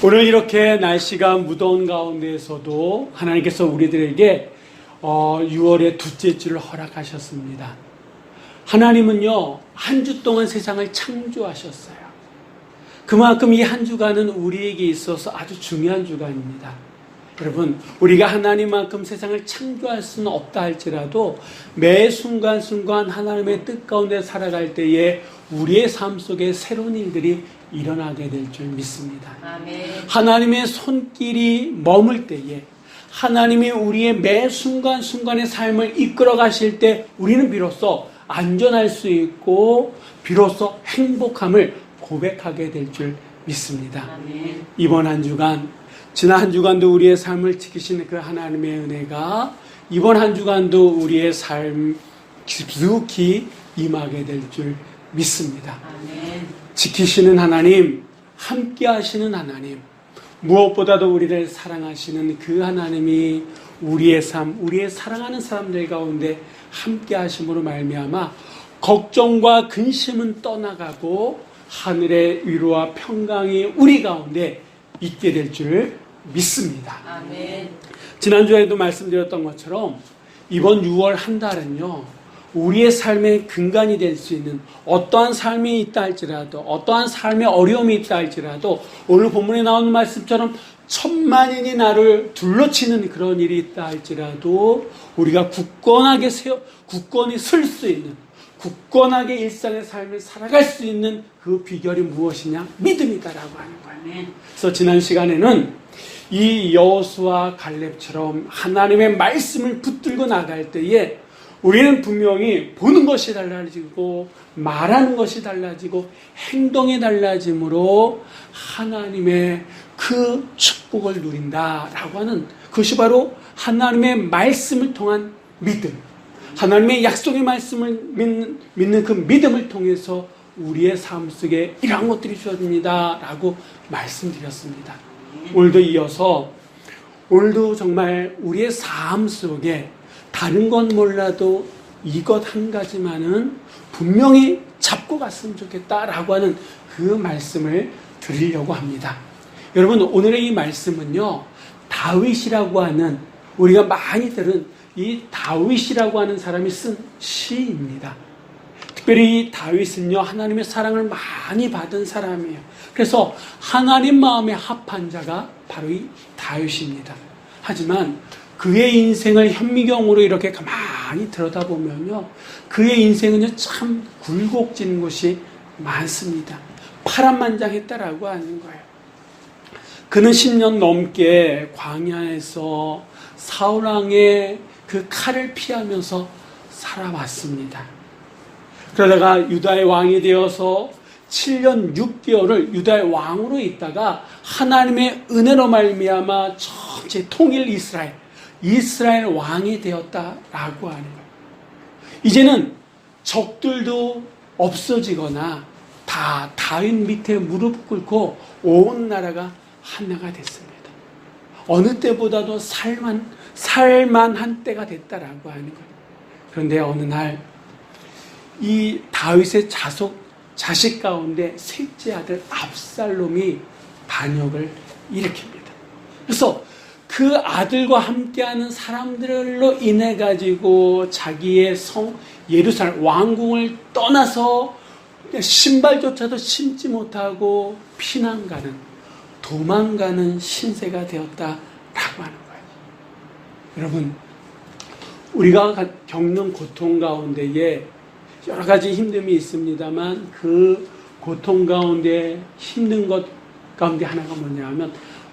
오늘 이렇게 날씨가 무더운 가운데에서도 하나님께서 우리들에게 6월의 둘째 주를 허락하셨습니다. 하나님은요, 한 주 동안 세상을 창조하셨어요. 그만큼 이 한 주간은 우리에게 있어서 아주 중요한 주간입니다. 여러분, 우리가 하나님만큼 세상을 창조할 수는 없다 할지라도 매 순간순간 하나님의 뜻 가운데 살아갈 때에 우리의 삶 속에 새로운 일들이 일어나게 될 줄 믿습니다. 아멘. 하나님의 손길이 머물 때에 하나님이 우리의 매 순간순간의 삶을 이끌어 가실 때 우리는 비로소 안전할 수 있고 비로소 행복함을 고백하게 될 줄 믿습니다. 아멘. 이번 한 주간, 지난 한 주간도 우리의 삶을 지키시는 그 하나님의 은혜가 이번 한 주간도 우리의 삶 깊숙이 임하게 될 줄 믿습니다. 아멘. 지키시는 하나님, 함께 하시는 하나님, 무엇보다도 우리를 사랑하시는 그 하나님이 우리의 삶, 우리의 사랑하는 사람들 가운데 함께 하심으로 말미암아 걱정과 근심은 떠나가고 하늘의 위로와 평강이 우리 가운데 있게 될 줄 믿습니다. 아멘. 지난주에도 말씀드렸던 것처럼 이번 6월 한 달은요, 우리의 삶의 근간이 될 수 있는 어떠한 삶이 있다 할지라도, 어떠한 삶의 어려움이 있다 할지라도, 오늘 본문에 나오는 말씀처럼 천만인이 나를 둘러치는 그런 일이 있다 할지라도 우리가 굳건히 설 수 있는, 굳건하게 일상의 삶을 살아갈 수 있는 그 비결이 무엇이냐? 믿음이다라고 하는 거예요. 그래서 지난 시간에는 이 여호수아 갈렙처럼 하나님의 말씀을 붙들고 나갈 때에 우리는 분명히 보는 것이 달라지고 말하는 것이 달라지고 행동이 달라짐으로 하나님의 그 축복을 누린다라고 하는 그것이 바로 하나님의 말씀을 통한 믿음, 하나님의 약속의 말씀을 믿는 그 믿음을 통해서 우리의 삶 속에 이러한 것들이 주어집니다라고 말씀드렸습니다. 오늘도 이어서 오늘도 정말 우리의 삶 속에 다른 건 몰라도 이것 한 가지만은 분명히 잡고 갔으면 좋겠다라고 하는 그 말씀을 드리려고 합니다. 여러분, 오늘의 이 말씀은요, 다윗이라고 하는, 우리가 많이 들은 이 다윗이라고 하는 사람이 쓴 시입니다. 특별히 이 다윗은요, 하나님의 사랑을 많이 받은 사람이에요. 그래서 하나님 마음에 합한 자가 바로 이 다윗입니다. 하지만 그의 인생을 현미경으로 이렇게 가만히 들여다보면요, 그의 인생은요, 참 굴곡진 곳이 많습니다. 파란만장했다라고 하는 거예요. 그는 10년 넘게 광야에서 사울왕의 그 칼을 피하면서 살아왔습니다. 그러다가 유다의 왕이 되어서 7년 6개월을 유다의 왕으로 있다가 하나님의 은혜로 말미암아 전체 통일 이스라엘 왕이 되었다라고 하는 거예요. 이제는 적들도 없어지거나 다 다윗 밑에 무릎 꿇고 온 나라가 하나가 됐습니다. 어느 때보다도 살만한 때가 됐다라고 하는 거예요. 그런데 어느 날 이 다윗의 자식 가운데 셋째 아들 압살롬이 반역을 일으킵니다. 그래서 그 아들과 함께하는 사람들로 인해 가지고 자기의 성 예루살렘 왕궁을 떠나서 신발조차도 신지 못하고 도망가는 신세가 되었다라고 하는 거예요. 여러분, 우리가 겪는 고통 가운데에 여러 가지 힘듦이 있습니다만 그 고통 가운데 힘든 것 가운데 하나가 뭐냐면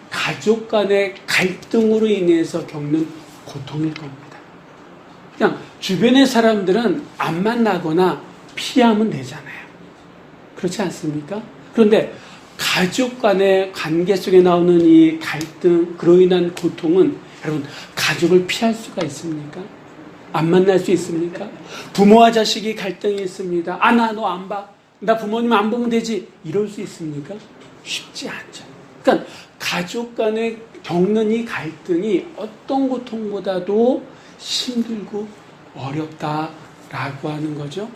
가족 간의 갈등으로 인해서 겪는 고통일 겁니다. 그냥 주변의 사람들은 안 만나거나 피하면 되잖아요. 그렇지 않습니까? 그런데 가족 간의 관계 속에 나오는 이 갈등, 그로 인한 고통은 여러분, 가족을 피할 수가 있습니까? 안 만날 수 있습니까? 부모와 자식이 갈등이 있습니다. 나 너 안 봐. 나 부모님 안 보면 되지. 이럴 수 있습니까? 쉽지 않죠. 그러니까 가족 간에 겪는 이 갈등이 어떤 고통보다도 힘들고 어렵다라고 하는 거죠.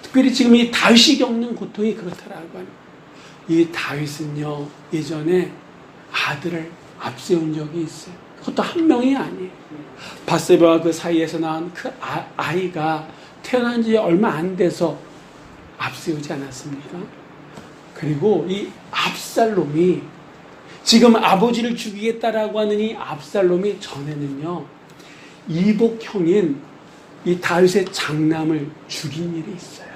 특별히 지금 이 다윗이 겪는 고통이 그렇다라고 하는 거예요. 이 다윗은요, 예전에 아들을 앞세운 적이 있어요. 그것도 한 명이 아니에요. 밧세바와 그 사이에서 낳은 그 아이가 태어난 지 얼마 안 돼서 앞세우지 않았습니까? 그리고 이 압살롬이 지금 아버지를 죽이겠다라고 하는 이 압살롬이 전에는요, 이복형인 이 다윗의 장남을 죽인 일이 있어요.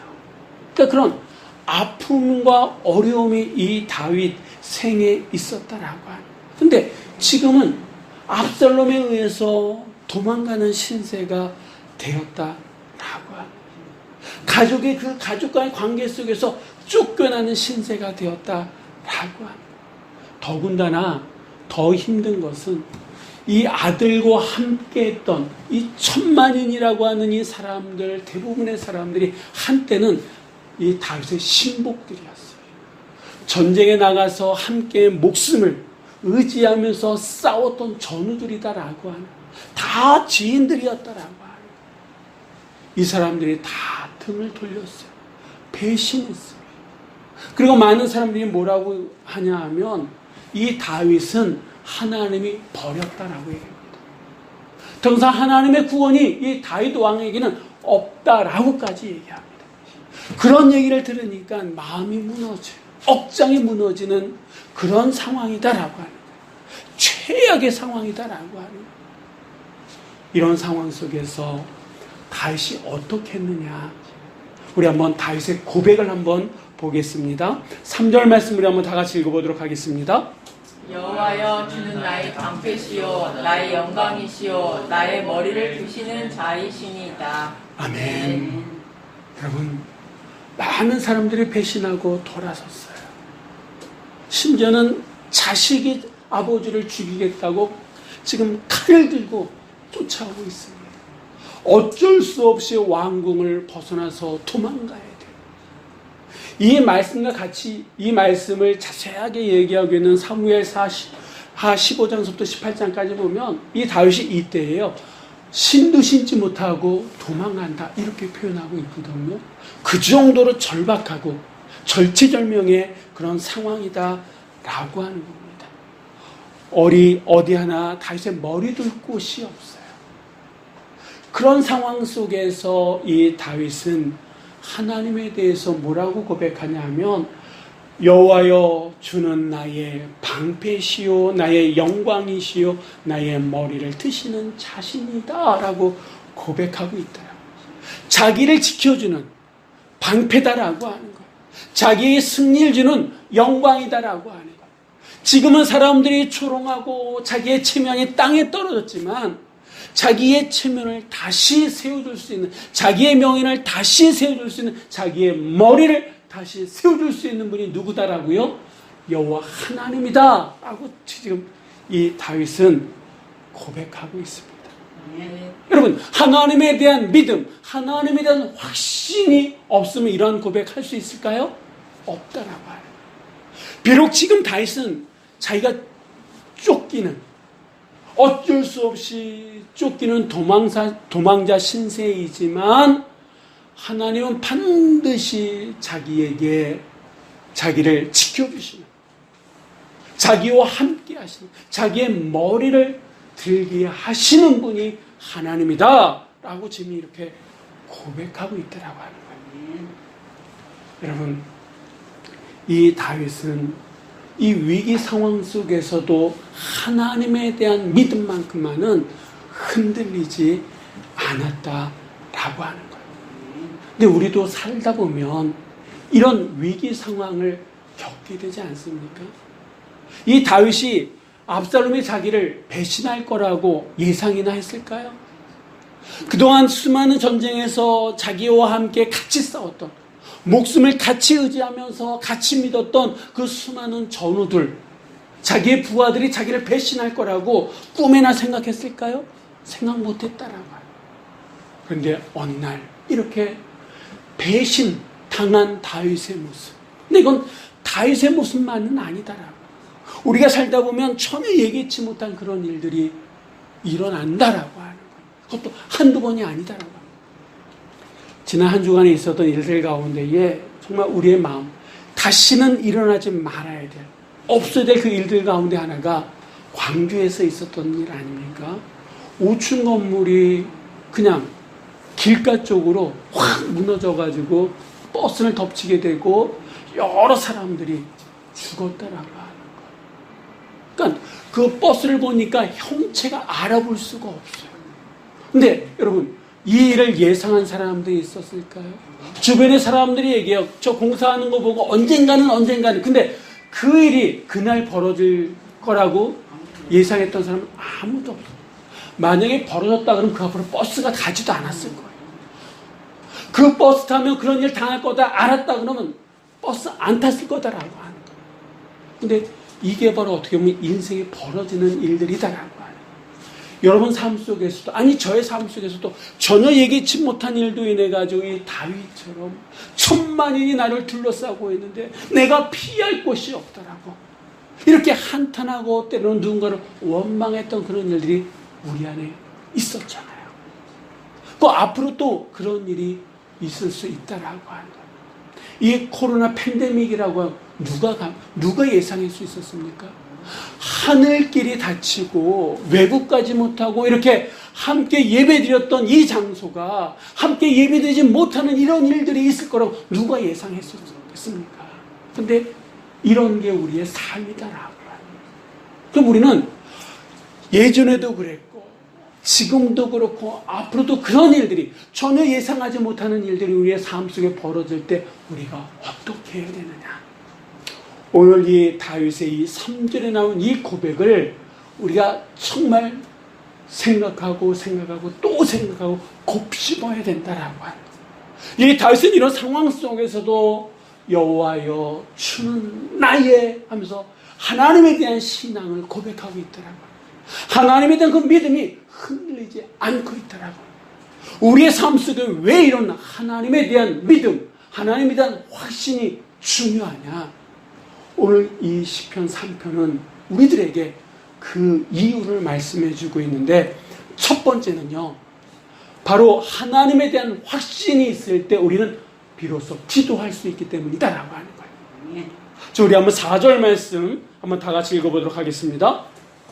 그러니까 그런 아픔과 어려움이 이 다윗 생에 있었다라고 하는. 근데 지금은 압살롬에 의해서 도망가는 신세가 되었다라고 하는. 가족의 그 가족과의 관계 속에서 쫓겨나는 신세가 되었다라고 하는. 더군다나 더 힘든 것은 이 아들과 함께했던 이 천만인이라고 하는 이 사람들, 대부분의 사람들이 한때는 이 다윗의 신복들이었어요. 전쟁에 나가서 함께 목숨을 의지하면서 싸웠던 전우들이다라고 하는, 다 지인들이었다라고 하는. 이 사람들이 다 등을 돌렸어요. 배신했어요. 그리고 많은 사람들이 뭐라고 하냐 하면 이 다윗은 하나님이 버렸다라고 얘기합니다. 더 이상 하나님의 구원이 이 다윗 왕에게는 없다라고까지 얘기합니다. 그런 얘기를 들으니까 마음이 무너져요. 억장이 무너지는 그런 상황이다라고 하는 거예요. 최악의 상황이다라고 하는 거예요. 이런 상황 속에서 다윗이 어떻게 했느냐. 우리 한번 다윗의 고백을 한번 보겠습니다. 3절 말씀을 한번 다 같이 읽어보도록 하겠습니다. 여호와여, 주는 나의 방패시요 나의 영광이시요 나의 머리를 드시는 자이시니이다. 아멘. 여러분, 많은 사람들이 배신하고 돌아섰어요. 심지어는 자식이 아버지를 죽이겠다고 지금 칼을 들고 쫓아오고 있습니다. 어쩔 수 없이 왕궁을 벗어나서 도망가야 돼요. 이 말씀과 같이 이 말씀을 자세하게 얘기하고 있는 사무엘하 15장부터 18장까지 보면 이 다윗이 이때예요. 신도 신지 못하고 도망간다 이렇게 표현하고 있거든요. 그 정도로 절박하고 절체절명의 그런 상황이다라고 하는 겁니다. 어디 하나 다윗의 머리 둘 곳이 없어요. 그런 상황 속에서 이 다윗은 하나님에 대해서 뭐라고 고백하냐 하면 여호와여, 주는 나의 방패시요 나의 영광이시요 나의 머리를 드시는 자신이다 라고 고백하고 있더라고요. 자기를 지켜주는 방패다라고 하는 거예요. 자기의 승리를 주는 영광이다라고 하는 거예요. 지금은 사람들이 조롱하고 자기의 체면이 땅에 떨어졌지만 자기의 체면을 다시 세워줄 수 있는, 자기의 명예를 다시 세워줄 수 있는, 자기의 머리를 다시 세워줄 수 있는 분이 누구다라고요? 여호와 하나님이다 라고 지금 이 다윗은 고백하고 있습니다. 여러분, 하나님에 대한 믿음, 하나님에 대한 확신이 없으면 이러한 고백할 수 있을까요? 없다라고 해요. 비록 지금 다윗은 자기가 쫓기는, 어쩔 수 없이 쫓기는 도망자 신세이지만 하나님은 반드시 자기에게 자기를 지켜주시는, 자기와 함께 하시는, 자기의 머리를 들게 하시는 분이 하나님이다 라고 지금 이렇게 고백하고 있더라고 하는 거예요. 여러분, 이 다윗은 이 위기 상황 속에서도 하나님에 대한 믿음만큼만은 흔들리지 않았다라고 하는 거예요. 근데 우리도 살다 보면 이런 위기 상황을 겪게 되지 않습니까? 이 다윗이 압살롬이 자기를 배신할 거라고 예상이나 했을까요? 그동안 수많은 전쟁에서 자기와 함께 같이 싸웠던, 목숨을 같이 의지하면서 같이 믿었던 그 수많은 전우들, 자기의 부하들이 자기를 배신할 거라고 꿈에나 생각했을까요? 생각 못했다라고 해요. 그런데 어느 날 이렇게 배신당한 다윗의 모습, 근데 이건 다윗의 모습만은 아니다라고, 우리가 살다 보면 전혀 예기치 못한 그런 일들이 일어난다라고 하는 거예요. 그것도 한두 번이 아니다라고 합니다. 지난 한 주간에 있었던 일들 가운데에 정말 우리의 마음, 다시는 일어나지 말아야 될 없어야 될 그 일들 가운데 하나가 광주에서 있었던 일 아닙니까? 5층 건물이 그냥 길가 쪽으로 확 무너져가지고 버스를 덮치게 되고 여러 사람들이 죽었다라고 하는 거예요. 그러니까 그 버스를 보니까 형체가 알아볼 수가 없어요. 근데 여러분, 이 일을 예상한 사람들이 있었을까요? 주변의 사람들이 얘기해요. 저 공사하는 거 보고 언젠가는. 근데 그 일이 그날 벌어질 거라고 예상했던 사람은 아무도 없어요. 만약에 벌어졌다 그러면 그 앞으로 버스가 가지도 않았을 거예요. 그 버스 타면 그런 일 당할 거다 알았다 그러면 버스 안 탔을 거다라고 하는 거예요. 근데 이게 바로 어떻게 보면 인생에 벌어지는 일들이다라고 하는 거예요. 여러분 삶 속에서도, 아니 저의 삶 속에서도 전혀 예기치 못한 일도 인해 가지고 이 다윗처럼 천만인이 나를 둘러싸고 있는데 내가 피할 곳이 없더라고. 이렇게 한탄하고 때로는 누군가를 원망했던 그런 일들이 우리 안에 있었잖아요. 그 앞으로 또 그런 일이 있을 수 있다라고 하는 거예요. 이 코로나 팬데믹이라고 누가 예상할 수 있었습니까? 하늘길이 닫히고 외국 가지 못하고 이렇게 함께 예배드렸던 이 장소가 함께 예배드리지 못하는 이런 일들이 있을 거라고 누가 예상했었겠습니까? 근데 이런 게 우리의 삶이다라고 하는 거예요. 그럼 우리는 예전에도 그랬고 지금도 그렇고 앞으로도 그런 일들이 전혀 예상하지 못하는 일들이 우리의 삶 속에 벌어질 때 우리가 어떻게 해야 되느냐. 오늘 이 다윗의 이 3절에 나온 이 고백을 우리가 정말 생각하고 또 생각하고 곱씹어야 된다라고 하는 거예요. 이 다윗은 이런 상황 속에서도 여호와여 주는 나의 하면서 하나님에 대한 신앙을 고백하고 있더라고요. 하나님에 대한 그 믿음이 흔들리지 않고 있더라고요. 우리의 삶 속에 왜 이런 하나님에 대한 믿음, 하나님에 대한 확신이 중요하냐? 오늘 이 시편 3편은 우리들에게 그 이유를 말씀해 주고 있는데, 첫 번째는요, 바로 하나님에 대한 확신이 있을 때 우리는 비로소 기도할 수 있기 때문이다라고 하는 거예요. 자, 우리 한번 4절 말씀 한번 다 같이 읽어보도록 하겠습니다.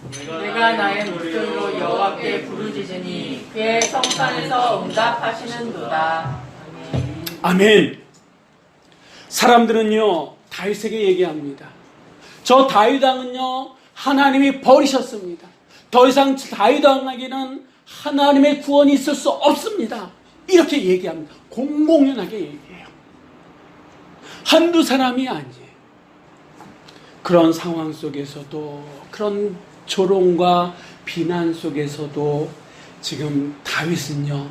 내가 나의 목소리로 여호와께 부르짖으니 그의 성산에서 응답하시는도다. 아멘. 사람들은요 다윗에게 얘기합니다. 저 다윗 왕은요 하나님이 버리셨습니다. 더 이상 다윗 왕에게는 하나님의 구원이 있을 수 없습니다. 이렇게 얘기합니다. 공공연하게 얘기해요. 한두 사람이 아니에요. 그런 상황 속에서도, 그런 조롱과 비난 속에서도 지금 다윗은요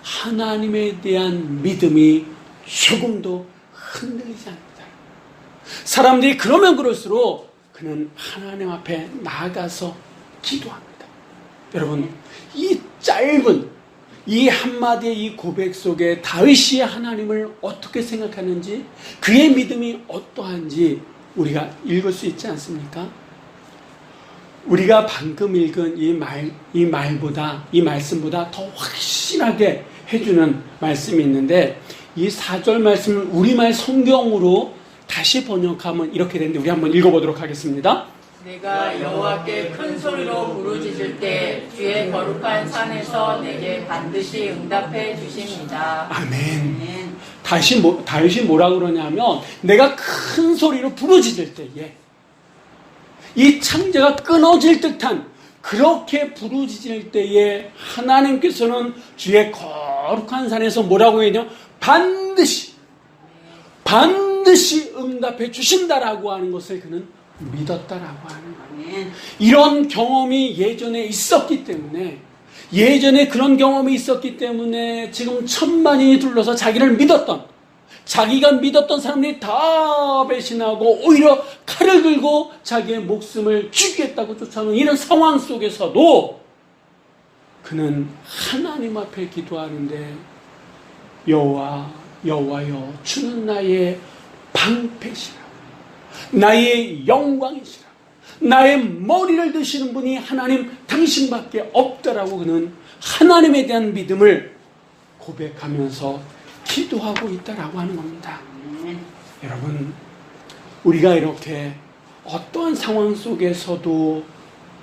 하나님에 대한 믿음이 조금도 흔들리지 않는다. 사람들이 그러면 그럴수록 그는 하나님 앞에 나아가서 기도합니다. 여러분, 이 짧은 이 한마디의 이 고백 속에 다윗이 하나님을 어떻게 생각하는지, 그의 믿음이 어떠한지 우리가 읽을 수 있지 않습니까? 우리가 방금 읽은 이 말씀보다 더 확실하게 해주는 말씀이 있는데, 이 4절 말씀을 우리말 성경으로 다시 번역하면 이렇게 되는데, 우리 한번 읽어보도록 하겠습니다. 내가 여호와께 큰 소리로 부르짖을 때 주의 거룩한 산에서 내게 반드시 응답해 주십니다. 아멘. 다윗이 뭐라 그러냐면, 내가 큰 소리로 부르짖을 때에 이 창자가 끊어질 듯한 그렇게 부르짖을 때에 하나님께서는 주의 거룩한 산에서 뭐라고 했냐? 반드시 응답해 주신다라고 하는 것을 그는 믿었다라고 하는 거예요. 이런 경험이 예전에 있었기 때문에, 예전에 그런 경험이 있었기 때문에 지금 천만인이 둘러서 자기를 믿었던, 자기가 믿었던 사람들이 다 배신하고 오히려 칼을 들고 자기의 목숨을 죽이겠다고 쫓아오는 이런 상황 속에서도 그는 하나님 앞에 기도하는데, 여호와여 주는 나의 방패시라, 나의 영광이시라, 나의 머리를 드시는 분이 하나님 당신밖에 없다라고 그는 하나님에 대한 믿음을 고백하면서 기도하고 있다라고 하는 겁니다. 여러분, 우리가 이렇게 어떠한 상황 속에서도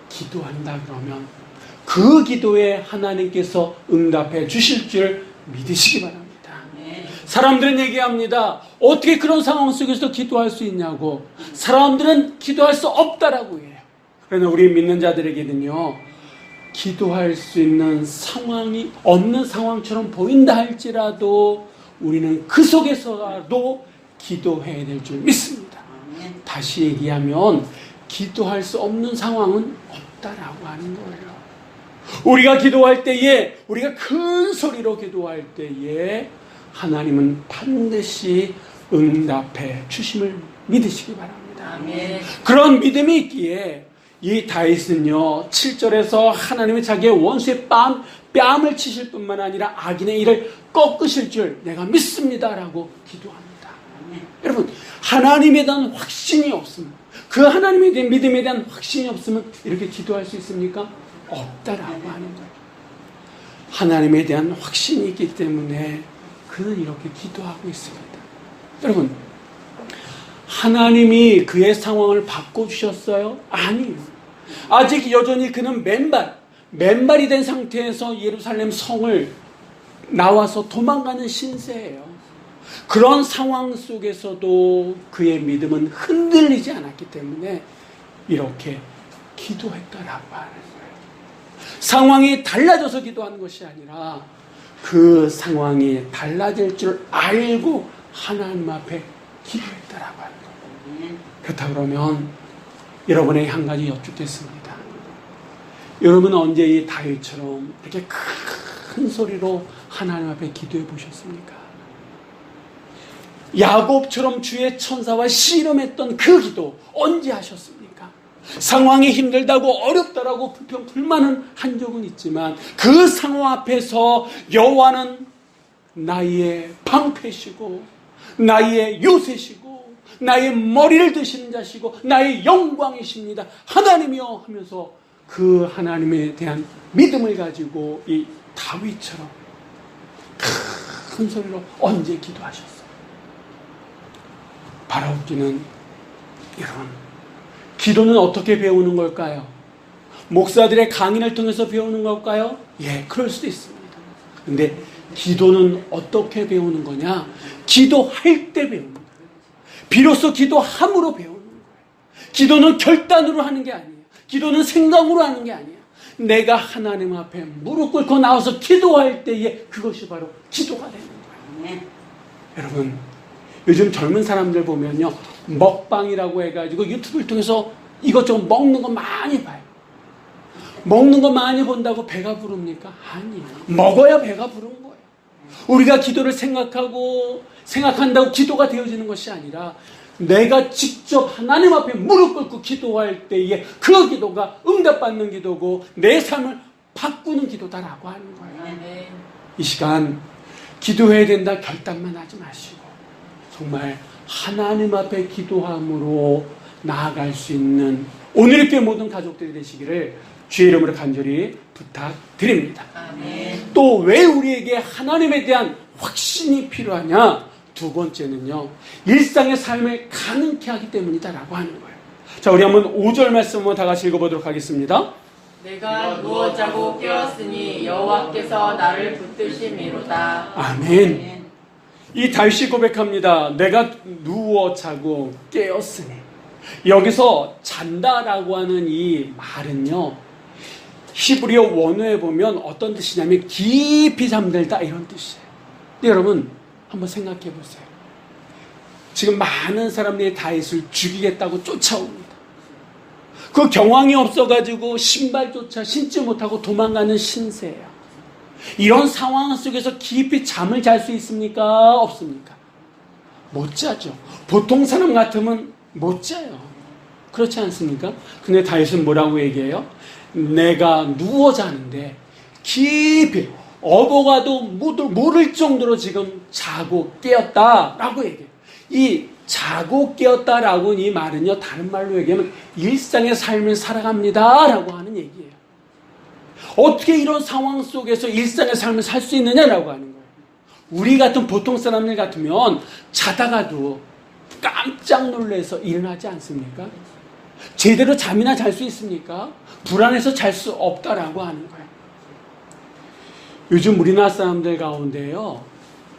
기도한다 그러면 그 기도에 하나님께서 응답해 주실 줄 믿으시기 바랍니다. 사람들은 얘기합니다. 어떻게 그런 상황 속에서 기도할 수 있냐고. 사람들은 기도할 수 없다라고 해요. 그러나 우리 믿는 자들에게는요, 기도할 수 있는 상황이 없는 상황처럼 보인다 할지라도 우리는 그 속에서라도 기도해야 될 줄 믿습니다. 다시 얘기하면 기도할 수 없는 상황은 없다라고 하는 거예요. 우리가 기도할 때에, 우리가 큰 소리로 기도할 때에 하나님은 반드시 응답해 주심을 믿으시기 바랍니다. 아멘. 그런 믿음이 있기에 이 다윗은요 7절에서 하나님이 자기의 원수의 뺨을 치실 뿐만 아니라 악인의 일을 꺾으실 줄 내가 믿습니다라고 기도합니다. 여러분, 하나님에 대한 확신이 없으면, 그 하나님에 대한 믿음에 대한 확신이 없으면 이렇게 기도할 수 있습니까? 없다라고 하는 거예요. 하나님에 대한 확신이 있기 때문에 그는 이렇게 기도하고 있습니다. 여러분, 하나님이 그의 상황을 바꿔주셨어요? 아니요. 아직 여전히 그는 맨발이 된 상태에서 예루살렘 성을 나와서 도망가는 신세예요. 그런 상황 속에서도 그의 믿음은 흔들리지 않았기 때문에 이렇게 기도했다라고 하는 거예요. 상황이 달라져서 기도하는 것이 아니라 그 상황이 달라질 줄 알고 하나님 앞에 기도했다라고 하는 거예요. 그렇다 그러면 여러분에게 한 가지 여쭙겠습니다. 여러분은 언제 이 다윗처럼 이렇게 큰 소리로 하나님 앞에 기도해 보셨습니까? 야곱처럼 주의 천사와 씨름했던 그 기도 언제 하셨습니까? 상황이 힘들다고 어렵다라고 불평불만은 한 적은 있지만 그 상황 앞에서 여호와는 나의 방패시고 나의 요새시고 나의 머리를 드시는 자시고 나의 영광이십니다. 하나님이여 하면서 그 하나님에 대한 믿음을 가지고 이 다윗처럼 큰 소리로 언제 기도하셨어요? 바라옵기는 여러분, 기도는 어떻게 배우는 걸까요? 목사들의 강의를 통해서 배우는 걸까요? 예, 그럴 수도 있습니다. 근데 기도는 어떻게 배우는 거냐? 기도할 때 배우는 거예요. 비로소 기도함으로 배우는 거예요. 기도는 결단으로 하는 게 아니에요. 기도는 생각으로 하는 게 아니에요. 내가 하나님 앞에 무릎 꿇고 나와서 기도할 때에 그것이 바로 기도가 되는 거예요. 여러분, 요즘 젊은 사람들 보면요, 먹방이라고 해가지고 유튜브를 통해서 이것저것 먹는 거 많이 봐요. 먹는 거 많이 본다고 배가 부릅니까? 아니에요. 먹어야 배가 부른 거예요. 우리가 기도를 생각한다고 기도가 되어지는 것이 아니라 내가 직접 하나님 앞에 무릎 꿇고 기도할 때에 그 기도가 응답받는 기도고 내 삶을 바꾸는 기도다라고 하는 거예요. 이 시간 기도해야 된다 결단만 하지 마시고 정말 하나님 앞에 기도함으로 나아갈 수 있는 오늘 교회 모든 가족들이 되시기를 주의 이름으로 간절히 부탁드립니다. 또 왜 우리에게 하나님에 대한 확신이 필요하냐? 두 번째는요, 일상의 삶을 가능케 하기 때문이다라고 하는 거예요. 자, 우리 한번 5절 말씀 한번 다 같이 읽어보도록 하겠습니다. 내가 누워 자고 깨었으니 여호와께서 나를 붙드심이로다. 아멘. 이 다윗이 고백합니다. 내가 누워 자고 깨었으니. 여기서 잔다라고 하는 이 말은요, 히브리어 원어에 보면 어떤 뜻이냐면 깊이 잠들다 이런 뜻이에요. 근데 여러분 한번 생각해 보세요. 지금 많은 사람들이 다윗을 죽이겠다고 쫓아옵니다. 그 경황이 없어가지고 신발조차 신지 못하고 도망가는 신세예요. 이런 상황 속에서 깊이 잠을 잘 수 있습니까? 없습니까? 못 자죠. 보통 사람 같으면 못 자요. 그렇지 않습니까? 근데 다윗은 뭐라고 얘기해요? 내가 누워 자는데 깊이 어버가도 모를 정도로 지금 자고 깨었다라고 얘기해요. 이 자고 깨었다라고 이 말은요, 다른 말로 얘기하면 일상의 삶을 살아갑니다라고 하는 얘기예요. 어떻게 이런 상황 속에서 일상의 삶을 살 수 있느냐라고 하는 거예요. 우리 같은 보통 사람들 같으면 자다가도 깜짝 놀라서 일어나지 않습니까? 제대로 잠이나 잘 수 있습니까? 불안해서 잘 수 없다라고 하는 거예요. 요즘 우리나라 사람들 가운데요,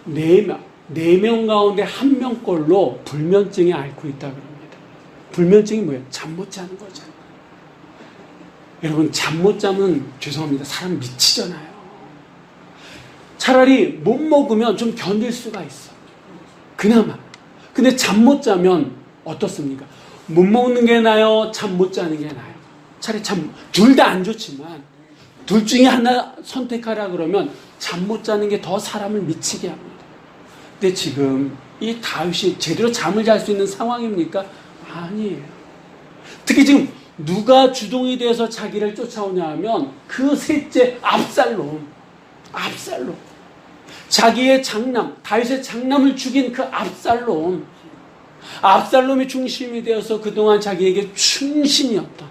4명 가운데 1명꼴로 불면증에 앓고 있다고 합니다. 불면증이 뭐예요? 잠 못 자는 거죠. 여러분, 잠 못 자면 죄송합니다. 사람 미치잖아요. 차라리 못 먹으면 좀 견딜 수가 있어. 그나마. 근데 잠 못 자면 어떻습니까? 못 먹는 게 나아요? 잠 못 자는 게 나아요? 차라리 둘 다 안 좋지만 둘 중에 하나 선택하라 그러면 잠 못 자는 게 더 사람을 미치게 합니다. 근데 지금 이 다윗이 제대로 잠을 잘 수 있는 상황입니까? 아니에요. 특히 지금 누가 주동이 돼서 자기를 쫓아오냐 하면 그 셋째 압살롬. 자기의 장남, 다윗의 장남을 죽인 그 압살롬이 중심이 되어서 그동안 자기에게 충신이었던,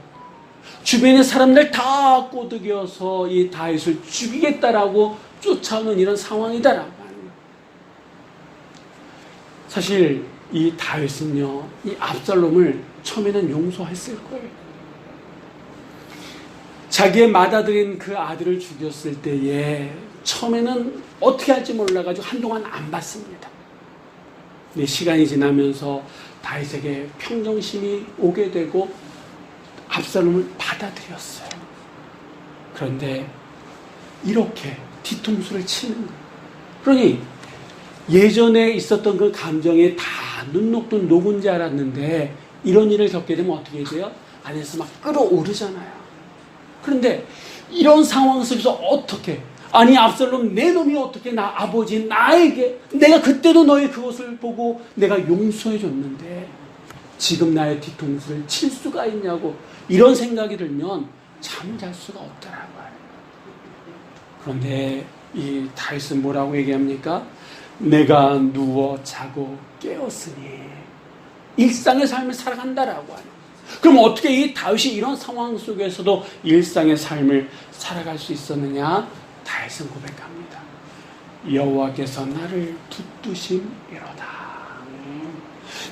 주변의 사람들 다 꼬드겨서 이 다윗을 죽이겠다라고 쫓아오는 이런 상황이다라고 하는 거예요. 사실 이 다윗은요, 이 압살롬을 처음에는 용서했을 거예요. 자기의 맏아들인 그 아들을 죽였을 때에 처음에는 어떻게 할지 몰라가지고 한동안 안 봤습니다. 근데 시간이 지나면서 다윗에게 평정심이 오게 되고 압살롬을 받아들였어요. 그런데 이렇게 뒤통수를 치는 거예요. 그러니 예전에 있었던 그 감정에 다 눈 녹든 녹은 줄 알았는데 이런 일을 겪게 되면 어떻게 돼요? 안에서 막 끓어오르잖아요. 그런데 이런 상황 속에서 어떻게, 아니 압살롬 내 놈이 어떻게 아버지 나에게, 내가 그때도 너의 그것을 보고 내가 용서해 줬는데 지금 나의 뒤통수를 칠 수가 있냐고, 이런 생각이 들면 잠을 잘 수가 없더라고요. 그런데 이 다윗은 뭐라고 얘기합니까? 내가 누워 자고 깨었으니 일상의 삶을 살아간다라고 하는. 그럼 어떻게 이 다윗이 이런 상황 속에서도 일상의 삶을 살아갈 수 있었느냐? 다윗은 고백합니다. 여호와께서 나를 붙드심이로다.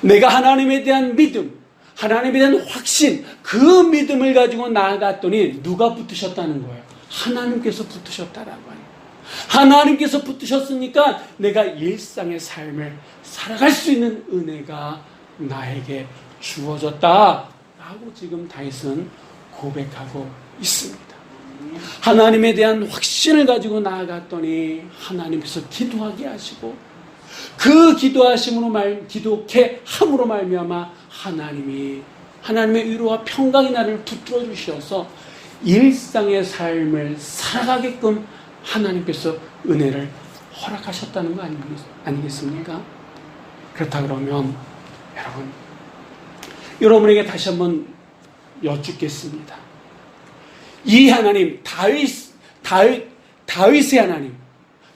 내가 하나님에 대한 믿음, 하나님에 대한 확신, 그 믿음을 가지고 나아갔더니 누가 붙으셨다는 거예요? 하나님께서 붙으셨다라고 하는. 하나님께서 붙으셨으니까 내가 일상의 삶을 살아갈 수 있는 은혜가 나에게 주어졌다 라고 지금 다윗은 고백하고 있습니다. 하나님에 대한 확신을 가지고 나아갔더니 하나님께서 기도하게 하시고, 그 기도케 함으로 말미암아 하나님의 위로와 평강이 나를 붙들어 주셔서 일상의 삶을 살아가게끔 하나님께서 은혜를 허락하셨다는 거 아니겠습니까? 그렇다 그러면 여러분에게 다시 한번 여쭙겠습니다. 이 하나님, 다윗의 하나님,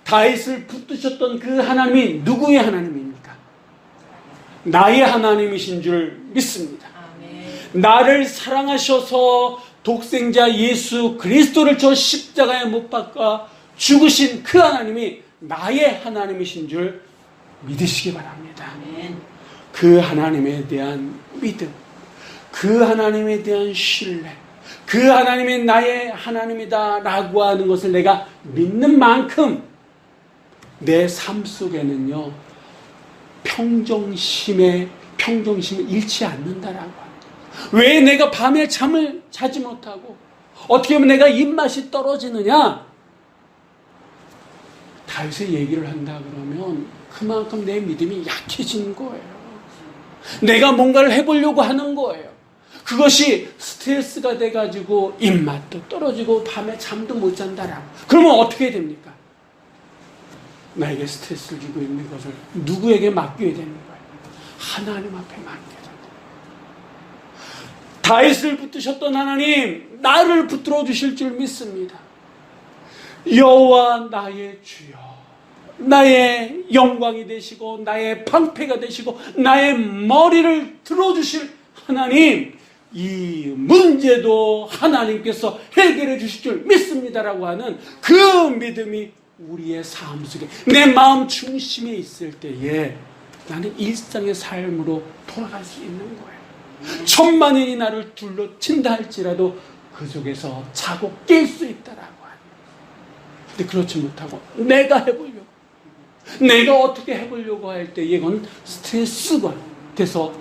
다윗을 붙드셨던 그 하나님이 누구의 하나님입니까? 나의 하나님이신 줄 믿습니다. 아멘. 나를 사랑하셔서 독생자 예수 그리스도를 저 십자가에 못 박아 죽으신 그 하나님이 나의 하나님이신 줄 믿으시기 바랍니다. 아멘. 그 하나님에 대한 믿음, 그 하나님에 대한 신뢰, 그 하나님이 나의 하나님이다 라고 하는 것을 내가 믿는 만큼 내 삶 속에는요, 평정심이 잃지 않는다라고 합니다. 왜 내가 밤에 잠을 자지 못하고 어떻게 하면 내가 입맛이 떨어지느냐? 다윗의 얘기를 한다 그러면 그만큼 내 믿음이 약해진 거예요. 내가 뭔가를 해보려고 하는 거예요. 그것이 스트레스가 돼가지고 입맛도 떨어지고 밤에 잠도 못 잔다라고. 그러면 어떻게 됩니까? 나에게 스트레스를 주고 있는 것을 누구에게 맡겨야 되는 거예요? 하나님 앞에 맡겨야 됩니다. 다윗을 붙드셨던 하나님, 나를 붙들어 주실 줄 믿습니다. 여호와 나의 주여, 나의 영광이 되시고 나의 방패가 되시고 나의 머리를 들어주실 하나님, 이 문제도 하나님께서 해결해 주실 줄 믿습니다라고 하는 그 믿음이 우리의 삶 속에, 내 마음 중심에 있을 때에 나는 일상의 삶으로 돌아갈 수 있는 거예요. 천만인이 나를 둘러친다 할지라도 그 속에서 자고 깰 수 있다라고 하는. 근데 그렇지 못하고 내가 해보려고, 내가 어떻게 해보려고 할 때 이건 스트레스가 돼서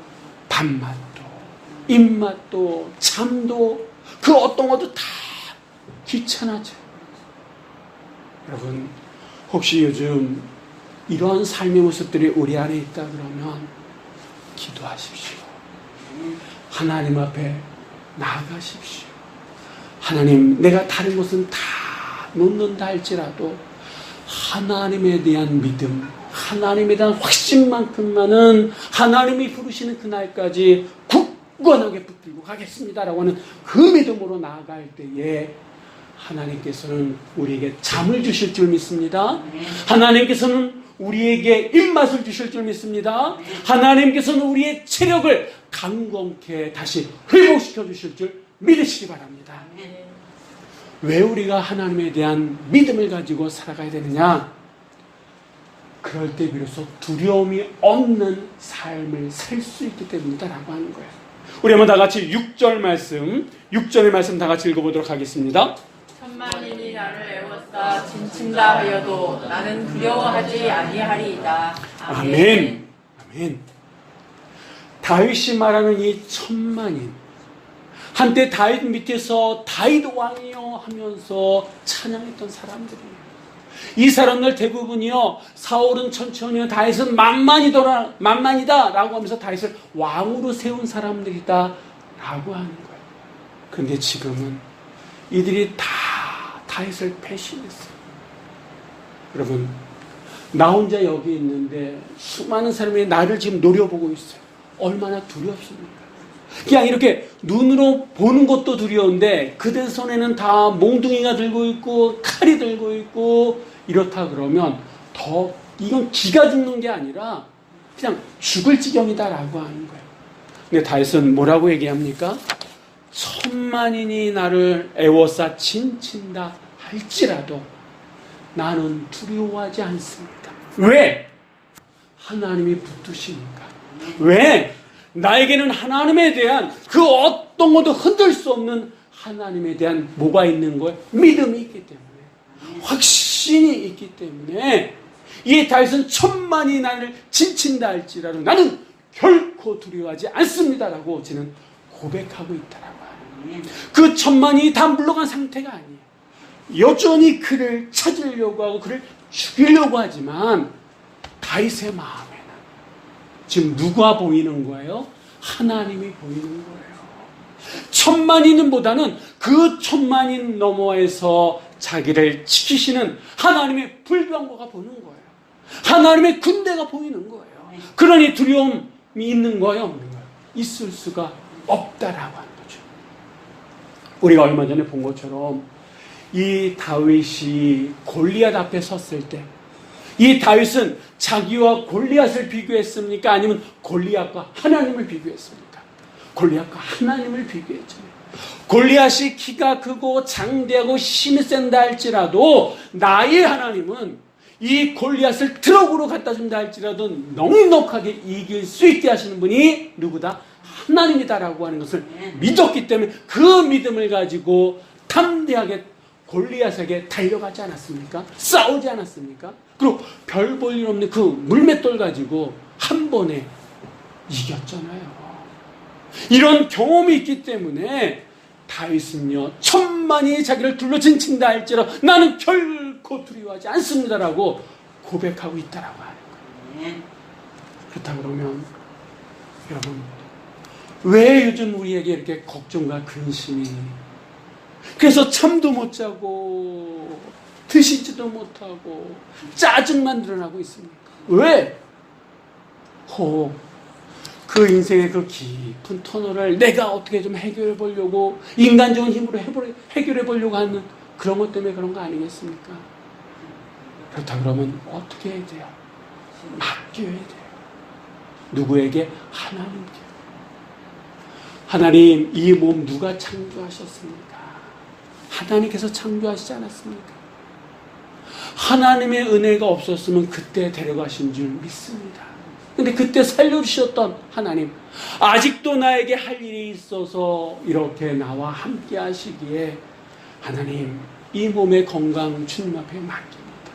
밥맛도 입맛도 잠도 그 어떤 것도 다 귀찮아져. 여러분, 혹시 요즘 이러한 삶의 모습들이 우리 안에 있다 그러면 기도하십시오. 하나님 앞에 나아가십시오. 하나님, 내가 다른 것은 다 놓는다 할지라도 하나님에 대한 믿음, 하나님에 대한 확신만큼만은 하나님이 부르시는 그날까지 굳건하게 붙들고 가겠습니다라고 하는 그 믿음으로 나아갈 때에 하나님께서는 우리에게 잠을 주실 줄 믿습니다. 하나님께서는 우리에게 입맛을 주실 줄 믿습니다. 하나님께서는 우리의 체력을 강건케 다시 회복시켜 주실 줄 믿으시기 바랍니다. 왜 우리가 하나님에 대한 믿음을 가지고 살아가야 되느냐? 그럴 때 비로소 두려움이 없는 삶을 살 수 있기 때문이다라고 하는 거예요. 우리 한번 다 같이 6절의 말씀 다 같이 읽어보도록 하겠습니다. 천만인이 나를 애워싸 진친다 하여도 나는 두려워하지 아니하리이다. 아멘. 아멘. 다윗이 말하는 이 천만인, 한때 다윗 밑에서 다윗 왕이여 하면서 찬양했던 사람들이에요. 이 사람들 대부분이요, 사울은 천천히요, 다윗은 만만이다 라고 하면서 다윗을 왕으로 세운 사람들이다 라고 하는 거예요. 그런데 지금은 이들이 다 다윗을 배신했어요. 여러분, 나 혼자 여기 있는데 수많은 사람이 나를 지금 노려보고 있어요. 얼마나 두렵습니까? 그냥 이렇게 눈으로 보는 것도 두려운데 그들 손에는 다 몽둥이가 들고 있고 칼이 들고 있고 이렇다 그러면 더 이건 기가 죽는 게 아니라 그냥 죽을 지경이다라고 하는 거예요. 근데 다윗은 뭐라고 얘기합니까? 천만인이 나를 애워싸 진친다 할지라도 나는 두려워하지 않습니다. 왜? 하나님이 붙드시니까. 왜? 나에게는 하나님에 대한 그 어떤 것도 흔들 수 없는 하나님에 대한 뭐가 있는 거예요? 믿음이 있기 때문에, 확신이 있기 때문에 이 다윗은 천만이 나를 진친다 할지라도 나는 결코 두려워하지 않습니다라고 저는 고백하고 있다라고 하는. 그 천만이 다 물러간 상태가 아니에요. 여전히 그를 찾으려고 하고 그를 죽이려고 하지만 다윗의 마음에는 지금 누가 보이는 거예요? 하나님이 보이는 거예요. 천만인보다는 그 천만인 너머에서 자기를 지키시는 하나님의 불병거가 보는 거예요. 하나님의 군대가 보이는 거예요. 그러니 두려움이 있는 거예요, 없는 거예요? 있을 수가 없다라고 하는 거죠. 우리가 얼마 전에 본 것처럼 이 다윗이 골리앗 앞에 섰을 때 이 다윗은 자기와 골리앗을 비교했습니까? 아니면 골리앗과 하나님을 비교했습니까? 골리앗과 하나님을 비교했잖아요. 골리앗이 키가 크고 장대하고 힘이 센다 할지라도 나의 하나님은 이 골리앗을 트럭으로 갖다 준다 할지라도 넉넉하게 이길 수 있게 하시는 분이 누구다? 하나님이다라고 하는 것을 믿었기 때문에 그 믿음을 가지고 담대하게 골리앗에게 달려가지 않았습니까? 싸우지 않았습니까? 그리고 별 볼 일 없는 그 물맷돌 가지고 한 번에 이겼잖아요. 이런 경험이 있기 때문에 다윗은요, 천만이 자기를 둘러진친다 할지라도 나는 결코 두려워하지 않습니다라고 고백하고 있다라고 하는 거예요. 그렇다 그러면 여러분, 왜 요즘 우리에게 이렇게 걱정과 근심이, 그래서 잠도 못 자고 드시지도 못하고 짜증만 늘어나고 있습니까? 왜? 그 인생의 그 깊은 터널을 내가 어떻게 좀 해결해 보려고, 인간적인 힘으로 해결해 보려고 하는 그런 것 때문에 그런 거 아니겠습니까? 그렇다 그러면 어떻게 해야 돼요? 맡겨야 돼요. 누구에게? 하나님께. 하나님, 이 몸 누가 창조하셨습니까? 하나님께서 창조하시지 않았습니까? 하나님의 은혜가 없었으면 그때 데려가신 줄 믿습니다. 근데 그때 살려주셨던 하나님, 아직도 나에게 할 일이 있어서 이렇게 나와 함께 하시기에 하나님, 이 몸의 건강 주님 앞에 맡깁니다.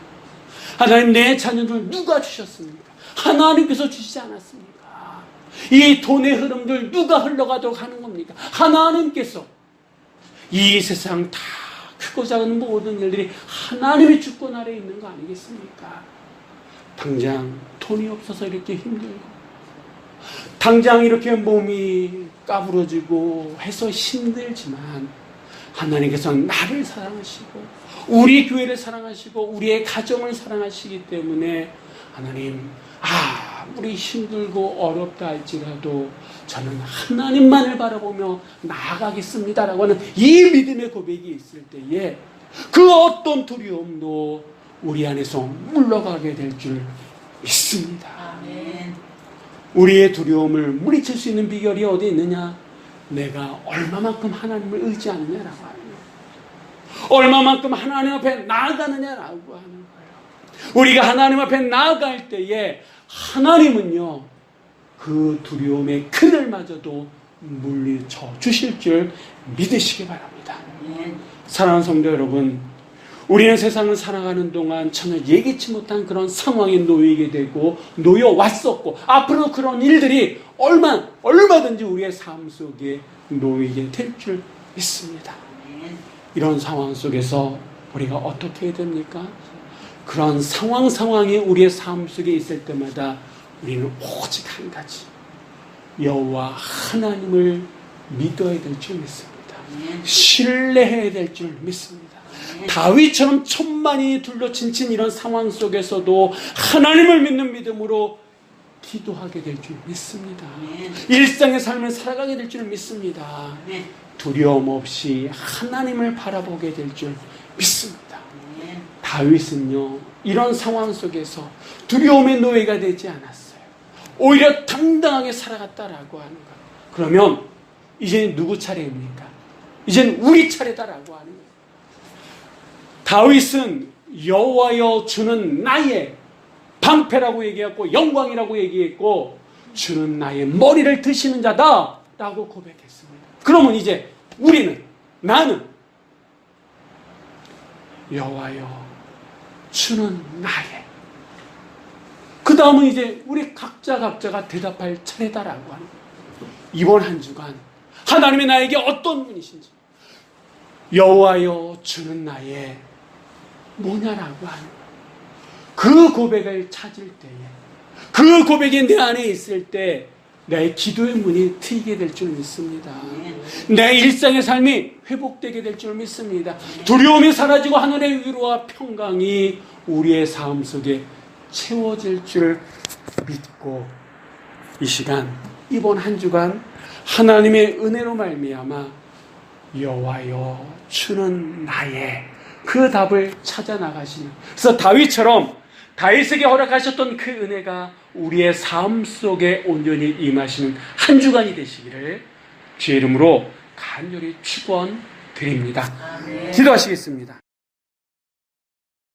하나님, 내 자녀들 누가 주셨습니까? 하나님께서 주시지 않았습니까? 이 돈의 흐름들 누가 흘러가도록 하는 겁니까? 하나님께서. 이 세상 다 크고 작은 모든 일들이 하나님의 주권 아래에 있는 거 아니겠습니까? 당장 돈이 없어서 이렇게 힘들고, 당장 이렇게 몸이 까부러지고 해서 힘들지만 하나님께서는 나를 사랑하시고 우리 교회를 사랑하시고 우리의 가정을 사랑하시기 때문에 하나님, 아무리 힘들고 어렵다 할지라도 저는 하나님만을 바라보며 나아가겠습니다라고 하는 이 믿음의 고백이 있을 때에 그 어떤 두려움도 우리 안에서 물러가게 될 줄 믿습니다. 아멘. 우리의 두려움을 물리칠 수 있는 비결이 어디 있느냐? 내가 얼마만큼 하나님을 의지하느냐라고 하는 거예요. 얼마만큼 하나님 앞에 나아가느냐라고 하는 거예요. 우리가 하나님 앞에 나아갈 때에 하나님은요, 그 두려움의 그늘마저도 물리쳐 주실 줄 믿으시기 바랍니다. 사랑하는 성도 여러분, 우리는 세상을 살아가는 동안 전혀 예기치 못한 그런 상황에 놓이게 되고 놓여왔었고 앞으로 그런 일들이 얼마든지 우리의 삶 속에 놓이게 될 줄 믿습니다. 이런 상황 속에서 우리가 어떻게 해야 됩니까? 그런 상황이 우리의 삶 속에 있을 때마다 우리는 오직 한 가지, 여호와 하나님을 믿어야 될 줄 믿습니다. 신뢰해야 될 줄 믿습니다. 다윗처럼 천만이 둘러친친 이런 상황 속에서도 하나님을 믿는 믿음으로 기도하게 될 줄 믿습니다. 일상의 삶을 살아가게 될 줄 믿습니다. 두려움 없이 하나님을 바라보게 될 줄 믿습니다. 다윗은요, 이런 상황 속에서 두려움의 노예가 되지 않았어요. 오히려 당당하게 살아갔다라고 하는 거예요. 그러면 이제 누구 차례입니까? 이젠 우리 차례다라고 하는 거예요. 다윗은 여호와여 주는 나의 방패라고 얘기했고 영광이라고 얘기했고 주는 나의 머리를 드시는 자다 라고 고백했습니다. 그러면 이제 나는 여호와여 주는 나의, 그 다음은 이제 우리 각자가 대답할 차례다라고 하는 거예요. 이번 한 주간 하나님이 나에게 어떤 분이신지, 여호와여 주는 나의 뭐냐라고 하는 거예요. 그 고백을 찾을 때에, 그 고백이 내 안에 있을 때 내 기도의 문이 트이게 될 줄 믿습니다. 내 일상의 삶이 회복되게 될 줄 믿습니다. 두려움이 사라지고 하늘의 위로와 평강이 우리의 삶 속에 채워질 줄 믿고, 이 시간, 이번 한 주간 하나님의 은혜로 말미암아 여호와여 주는 나의 그 답을 찾아 나가시는, 그래서 다윗처럼 다윗에게 허락하셨던 그 은혜가 우리의 삶 속에 온전히 임하시는 한 주간이 되시기를 주의 이름으로 간절히 축원드립니다. 기도하시겠습니다.